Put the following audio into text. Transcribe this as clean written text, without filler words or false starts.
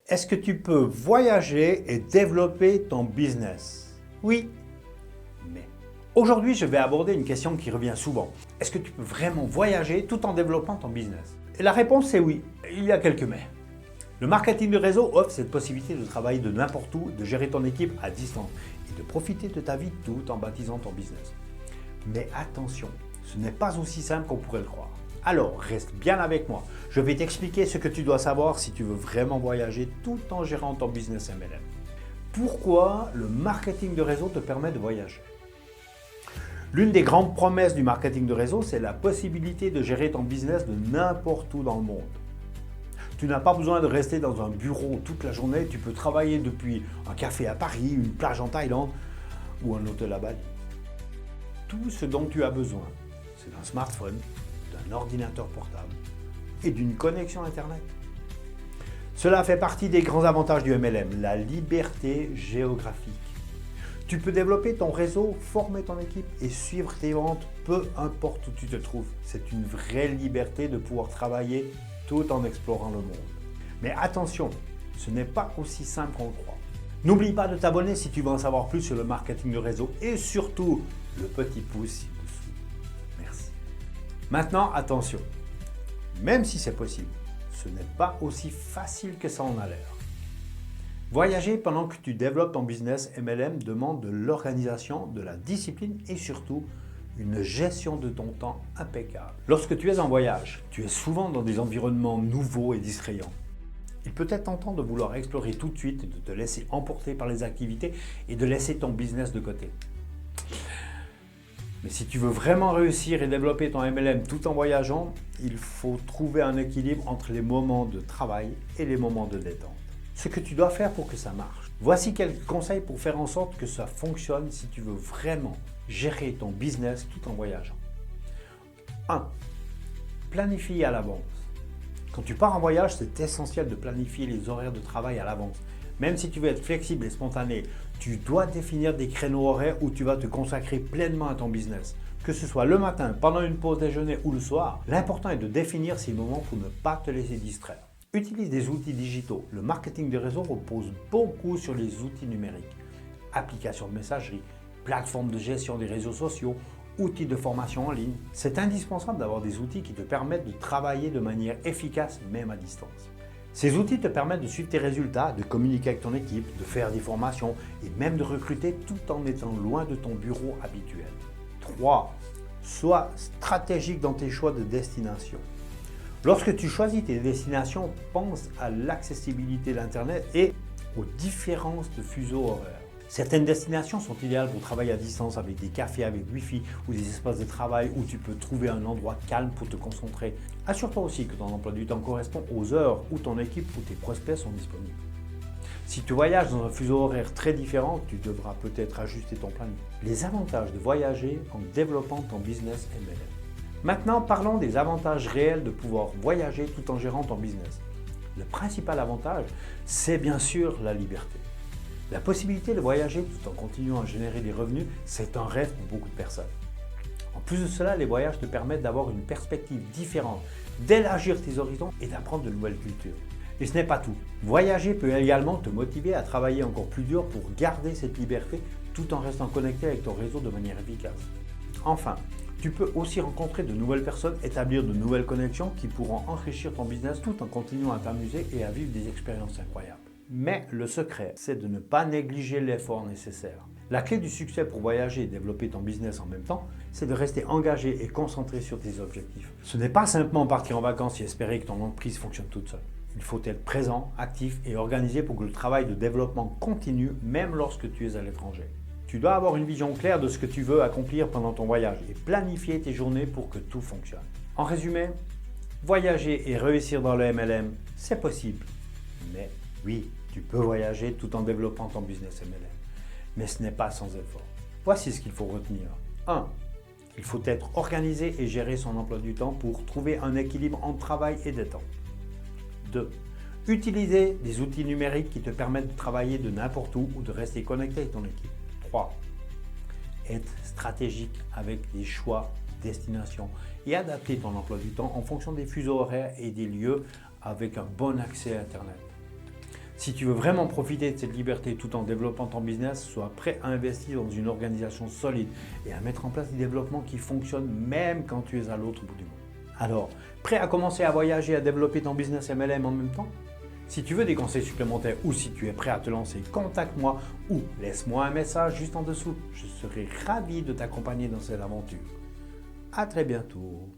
Est-ce que tu peux voyager et développer ton business? Oui, mais. Aujourd'hui, je vais aborder une question qui revient souvent. Est-ce que tu peux vraiment voyager tout en développant ton business? Et la réponse est oui. Il y a quelques mais. Le marketing de réseau offre cette possibilité de travailler de n'importe où, de gérer ton équipe à distance et de profiter de ta vie tout en bâtissant ton business. Mais attention, ce n'est pas aussi simple qu'on pourrait le croire. Alors, reste bien avec moi. Je vais t'expliquer ce que tu dois savoir si tu veux vraiment voyager tout en gérant ton business MLM. Pourquoi le marketing de réseau te permet de voyager? L'une des grandes promesses du marketing de réseau, c'est la possibilité de gérer ton business de n'importe où dans le monde. Tu n'as pas besoin de rester dans un bureau toute la journée, tu peux travailler depuis un café à Paris, une plage en Thaïlande ou un hôtel à Bali. Tout ce dont tu as besoin, c'est d'un smartphone, d'un ordinateur portable et d'une connexion Internet. Cela fait partie des grands avantages du MLM, la liberté géographique. Tu peux développer ton réseau, former ton équipe et suivre tes ventes peu importe où tu te trouves. C'est une vraie liberté de pouvoir travailler tout en explorant le monde. Mais attention, ce n'est pas aussi simple qu'on le croit. N'oublie pas de t'abonner si tu veux en savoir plus sur le marketing de réseau et surtout le petit pouce ci-dessous. Merci. Maintenant, attention, même si c'est possible, ce n'est pas aussi facile que ça en a l'air. Voyager pendant que tu développes ton business MLM demande de l'organisation, de la discipline et surtout une gestion de ton temps impeccable. Lorsque tu es en voyage, tu es souvent dans des environnements nouveaux et distrayants. Il peut être tentant de vouloir explorer tout de suite, de te laisser emporter par les activités et de laisser ton business de côté. Mais si tu veux vraiment réussir et développer ton MLM tout en voyageant, il faut trouver un équilibre entre les moments de travail et les moments de détente. Ce que tu dois faire pour que ça marche. Voici quelques conseils pour faire en sorte que ça fonctionne si tu veux vraiment gérer ton business tout en voyageant. 1. Planifier à l'avance. Quand tu pars en voyage, c'est essentiel de planifier les horaires de travail à l'avance. Même si tu veux être flexible et spontané, tu dois définir des créneaux horaires où tu vas te consacrer pleinement à ton business. Que ce soit le matin, pendant une pause déjeuner ou le soir, l'important est de définir ces moments pour ne pas te laisser distraire. Utilise des outils digitaux. Le marketing de réseau repose beaucoup sur les outils numériques. Applications de messagerie, plateformes de gestion des réseaux sociaux, outils de formation en ligne. C'est indispensable d'avoir des outils qui te permettent de travailler de manière efficace même à distance. Ces outils te permettent de suivre tes résultats, de communiquer avec ton équipe, de faire des formations et même de recruter tout en étant loin de ton bureau habituel. 3. Sois stratégique dans tes choix de destination. Lorsque tu choisis tes destinations, pense à l'accessibilité d'Internet et aux différences de fuseaux horaires. Certaines destinations sont idéales pour travailler à distance avec des cafés avec Wi-Fi ou des espaces de travail où tu peux trouver un endroit calme pour te concentrer. Assure-toi aussi que ton emploi du temps correspond aux heures où ton équipe ou tes prospects sont disponibles. Si tu voyages dans un fuseau horaire très différent, tu devras peut-être ajuster ton planning. Les avantages de voyager en développant ton business MLM. Maintenant, parlons des avantages réels de pouvoir voyager tout en gérant ton business. Le principal avantage, c'est bien sûr la liberté. La possibilité de voyager tout en continuant à générer des revenus, c'est un rêve pour beaucoup de personnes. En plus de cela, les voyages te permettent d'avoir une perspective différente, d'élargir tes horizons et d'apprendre de nouvelles cultures. Et ce n'est pas tout. Voyager peut également te motiver à travailler encore plus dur pour garder cette liberté tout en restant connecté avec ton réseau de manière efficace. Enfin, tu peux aussi rencontrer de nouvelles personnes, établir de nouvelles connexions qui pourront enrichir ton business tout en continuant à t'amuser et à vivre des expériences incroyables. Mais le secret, c'est de ne pas négliger l'effort nécessaire. La clé du succès pour voyager et développer ton business en même temps, c'est de rester engagé et concentré sur tes objectifs. Ce n'est pas simplement partir en vacances et espérer que ton entreprise fonctionne toute seule. Il faut être présent, actif et organisé pour que le travail de développement continue même lorsque tu es à l'étranger. Tu dois avoir une vision claire de ce que tu veux accomplir pendant ton voyage et planifier tes journées pour que tout fonctionne. En résumé, voyager et réussir dans le MLM, c'est possible. Mais oui, tu peux voyager tout en développant ton business MLM. Mais ce n'est pas sans effort. Voici ce qu'il faut retenir. 1. Il faut être organisé et gérer son emploi du temps pour trouver un équilibre entre travail et détente. 2. Utiliser des outils numériques qui te permettent de travailler de n'importe où ou de rester connecté avec ton équipe. 3. Être stratégique avec des choix, destinations et adapter ton emploi du temps en fonction des fuseaux horaires et des lieux avec un bon accès à Internet. Si Si tu veux vraiment profiter de cette liberté tout en développant ton business, sois prêt à investir dans une organisation solide et à mettre en place des développements qui fonctionnent même quand tu es à l'autre bout du monde. Alors, prêt à commencer à voyager et à développer ton business MLM en même temps? Si tu veux des conseils supplémentaires ou si tu es prêt à te lancer, contacte-moi ou laisse-moi un message juste en dessous. Je serai ravi de t'accompagner dans cette aventure. À très bientôt.